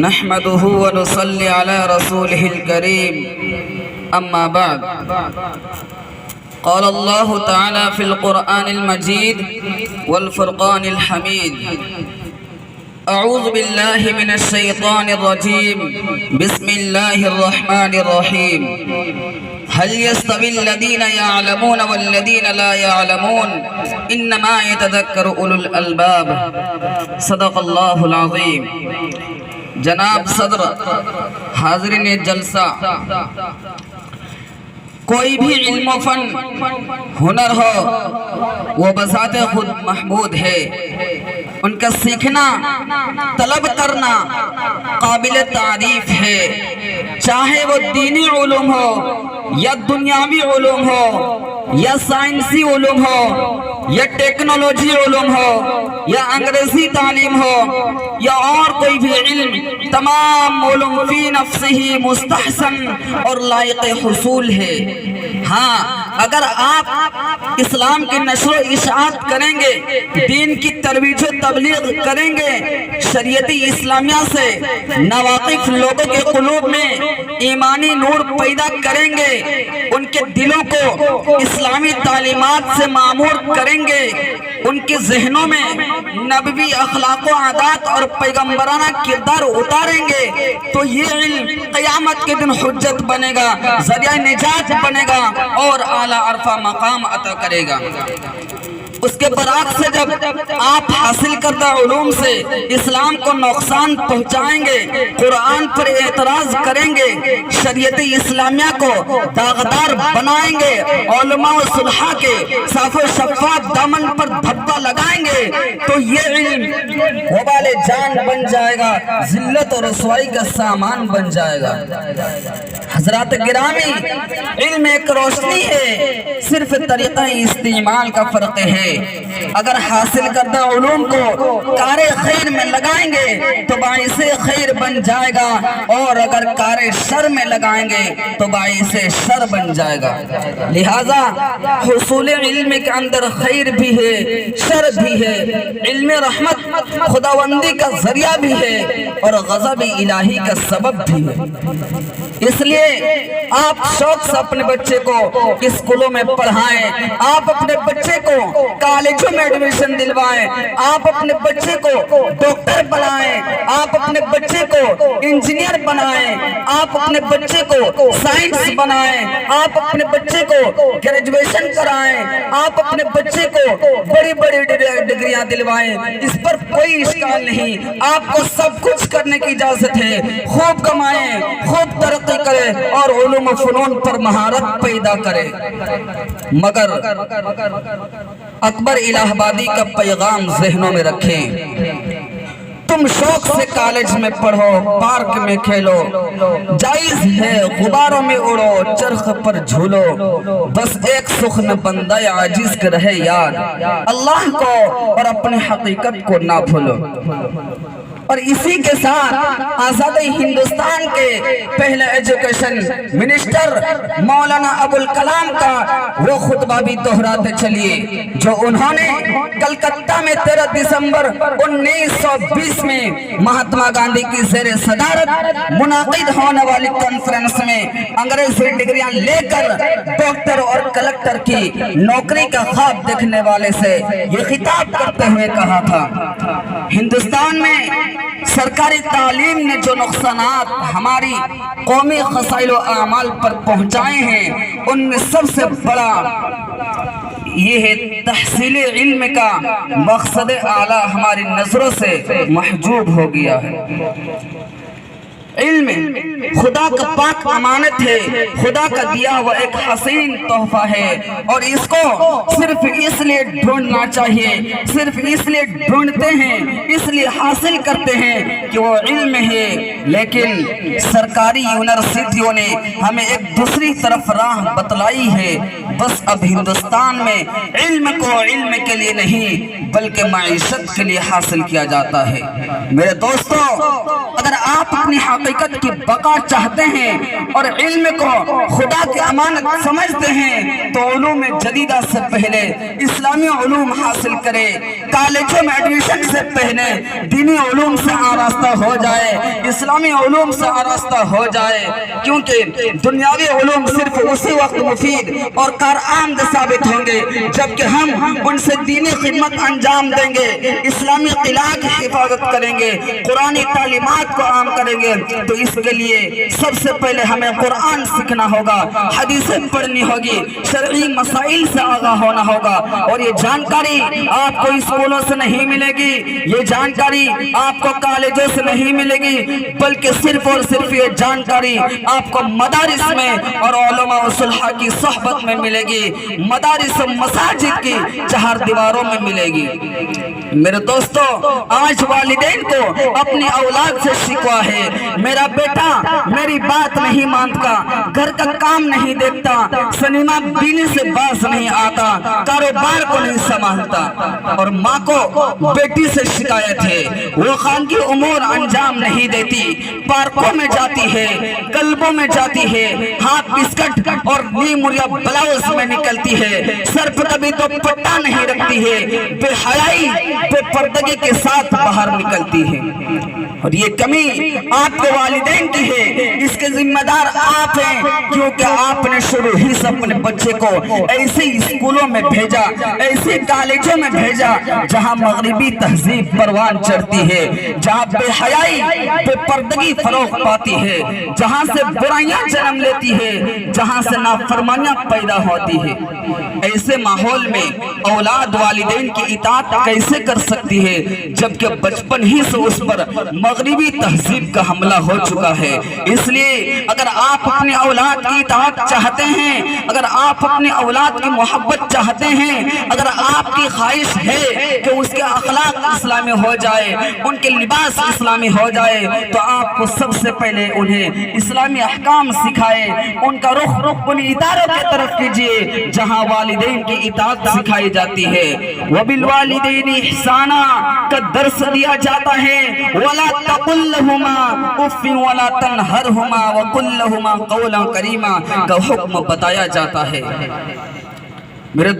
نحمده ونصلي على رسوله الكريم أما بعد قال الله تعالى في القرآن المجيد والفرقان الحميد أعوذ بالله من الشيطان الرجيم بسم الله الرحمن الرحيم هل يستوي الذين يعلمون والذين لا يعلمون إنما يتذكر أولو الألباب صدق الله العظيم۔ جناب صدر، حاضرین جلسہ، کوئی بھی علم و فن ہنر ہو وہ بذات خود محمود ہے، ان کا سیکھنا طلب کرنا قابل تعریف ہے، چاہے وہ دینی علوم ہو یا دنیاوی علوم ہو یا سائنسی علوم ہو یا ٹیکنالوجی علوم ہو یا انگریزی تعلیم ہو یا اور کوئی بھی علم، تمام علوم فی نفسہ مستحسن اور لائق حصول ہے۔ ہاں، اگر آپ اسلام کی نشر و اشاعت کریں گے، دین کی ترویج و تبلیغ کریں گے، شریعت اسلامیہ سے ناواقف لوگوں کے قلوب میں ایمانی نور پیدا کریں گے، ان کے دلوں کو اسلامی تعلیمات سے معمور کریں گے، ان کے ذہنوں میں نبوی اخلاق و عادات اور پیغمبرانہ کردار اتاریں گے، تو یہ علم قیامت کے دن حجت بنے گا، ذریعہ نجات بنے گا اور اعلیٰ عرفہ مقام عطا کرے گا۔ اس کے برعکس سے جب آپ حاصل کردہ علوم سے اسلام کو نقصان پہنچائیں گے، قرآن پر اعتراض کریں گے، شریعت اسلامیہ کو داغدار بنائیں گے، علماء و صلحاء کے صاف و شفاف دامن پر دھبا لگائیں گے، تو یہ علم وبال جان بن جائے گا، ذلت اور رسوائی کا سامان بن جائے گا۔ حضرات گرامی، علم ایک روشنی ہے، صرف طریقہ استعمال کا فرق ہے۔ اگر حاصل کردہ علوم کو کار خیر میں لگائیں گے تو باعث خیر بن جائے گا، اور اگر کار شر میں لگائیں گے تو باعث شر بن جائے گا۔ لہذا حصول علم کے اندر خیر بھی ہے، شر بھی ہے، علم رحمت خداوندی کا ذریعہ بھی ہے اور غضب الہی کا سبب بھی ہے۔ اس لیے آپ شوق سے اپنے بچے کو اسکولوں میں پڑھائیں، آپ اپنے بچے کو کالجوں میں ایڈمیشن دلوائیں، آپ اپنے بچے کو ڈاکٹر بنائیں، آپ اپنے بچے کو انجینئر بنائیں، آپ اپنے بچے کو سائنس بنائیں، آپ اپنے بچے کو گریجویشن کرائیں، آپ اپنے بچے کو بڑی بڑی ڈگریاں دلوائیں، اس پر کوئی اشکال نہیں۔ آپ کو سب کچھ کرنے کی اجازت ہے، خوب کمائیں، خوب ترقی کریں اور علوم و فنون پر مہارت پیدا کریں، مگر اکبر الہ آبادی کا پیغام ذہنوں میں رکھیں۔ تم شوق سے کالج میں پڑھو، پارک میں کھیلو، جائز ہے غباروں میں اڑو، چرخ پر جھولو، بس ایک سخن بندہ عاجز کے رہے یاد، اللہ کو اور اپنے حقیقت کو نہ بھولو۔ اور اسی کے ساتھ آزاد ہندوستان کے پہلے ایجوکیشن منسٹر مولانا ابوالکلام کا وہ خطبہ بھی دہراتے چلیے جو انہوں نے کلکتہ میں 13 دسمبر 1920 میں مہاتما گاندھی کی زیر صدارت منعقد ہونے والی کانفرنس میں انگریزی ڈگریاں لے کر ڈاکٹر اور کلکٹر کی نوکری کا خواب دیکھنے والے سے یہ خطاب کرتے ہوئے کہا تھا، ہندوستان میں سرکاری تعلیم نے جو نقصانات ہماری قومی خسائل و اعمال پر پہنچائے ہیں، ان میں سب سے بڑا یہ ہے تحصیل علم کا مقصد اعلیٰ ہماری نظروں سے محجوب ہو گیا ہے۔ علم خدا کا پاک امانت ہے، خدا کا دیا ہوا ایک حسین تحفہ ہے، اور اس کو صرف اس لیے ڈھونڈنا چاہیے، صرف اس لیے ڈھونڈتے ہیں، اس لیے حاصل کرتے ہیں کہ وہ علم ہے۔ لیکن سرکاری یونیورسٹیوں نے ہمیں ایک دوسری طرف راہ بتلائی ہے، بس اب ہندوستان میں علم کو علم کے لیے نہیں بلکہ معیشت کے لیے حاصل کیا جاتا ہے۔ میرے دوستو، اگر آپ آپ اپنی حقیقت کی بقا چاہتے ہیں اور علم کو خدا کی امانت سمجھتے ہیں تو علوم جدیدہ سے پہلے اسلامی علوم حاصل کرے، کالجوں میں ایڈمیشن سے پہلے دینی علوم سے آراستہ ہو جائے، اسلامی علوم سے آراستہ ہو جائے، کیونکہ دنیاوی علوم صرف اسی وقت مفید اور کارآمد ثابت ہوں گے جبکہ ہم ان سے دینی خدمت انجام دیں گے، اسلامی قلعہ کی حفاظت کریں گے، قرآنی تعلیمات کو عام کریں گے۔ تو اس کے لیے سب سے پہلے ہمیں قرآن سیکھنا ہوگا، حدیثیں پڑھنی ہوگی، شرعی مسائل سے آگاہ ہونا ہوگا، اور یہ جانکاری آپ کو اسکولوں سے نہیں ملے گی، یہ جانکاری آپ کو کالجوں سے نہیں ملے گی، بلکہ صرف اور صرف یہ جانکاری آپ کو مدارس میں اور علماء و صلحاء کی صحبت میں ملے گی، مدارس و مساجد کی چہار دیواروں میں ملے گی۔ میرے دوستو، آج والدین کو اپنی اولاد سے شکوہ ہے، میرا بیٹا میری بات نہیں مانتا، گھر کا کام نہیں دیکھتا، سنیما بینے سے باز نہیں آتا، کاروبار کو نہیں سنبھالتا، اور ماں کو بیٹی سے شکایت ہے، وہ خانگی امور انجام نہیں دیتی، پارکوں میں جاتی ہے، کلبوں میں جاتی ہے، ہاتھ بسکٹ اور نیم یا بلاؤز میں نکلتی ہے، سر پر کبھی تو پٹا نہیں رکھتی ہے، بے حیائی بے پردگی کے ساتھ باہر نکلتی ہے، اور یہ کمی آپ کے والدین کی ہے، اس کے ذمہ دار آپ ہیں، کیونکہ آپ نے شروع ہی سے اپنے بچے کو ایسے اسکولوں میں بھیجا، ایسے کالجوں میں بھیجا جہاں مغربی تہذیب پروان چڑھتی ہے، جہاں بے حیائی بے پردگی فروغ پاتی ہے، جہاں سے برائیاں جنم لیتی ہے، جہاں سے نافرمانیاں پیدا ہوتی ہے۔ ایسے ماحول میں اولاد والدین کی اطاعت کیسے کر سکتی ہے جبکہ بچپن ہی سے اس پر مغربی تہذیب کا حملہ ہو چکا ہے؟ اس لیے اگر آپ اپنی اولاد کی اطاعت چاہتے ہیں، اگر آپ اپنی اولاد کی محبت چاہتے ہیں، اگر آپ کی خواہش ہے کہ اس کے اخلاق اسلامی ہو جائے، ان کے لباس اسلامی ہو جائے، تو آپ کو سب سے پہلے انہیں اسلامی احکام سکھائے، ان کا رخ ان اداروں کی طرف کیجئے جہاں والدین کی اطاعت سکھائی جاتی ہے۔ وَبِالْوَالِدَيْنِ إِحْسَانًا کا درس دیا جاتا ہے، وَلَا تَقُلْ لَهُمَا اُفٍّ وَلَا تَنْهَرْهُمَا وَقُلْ لَهُمَا قَوْلًا كَرِيمًا کا حکم بتایا جاتا ہے۔ میرے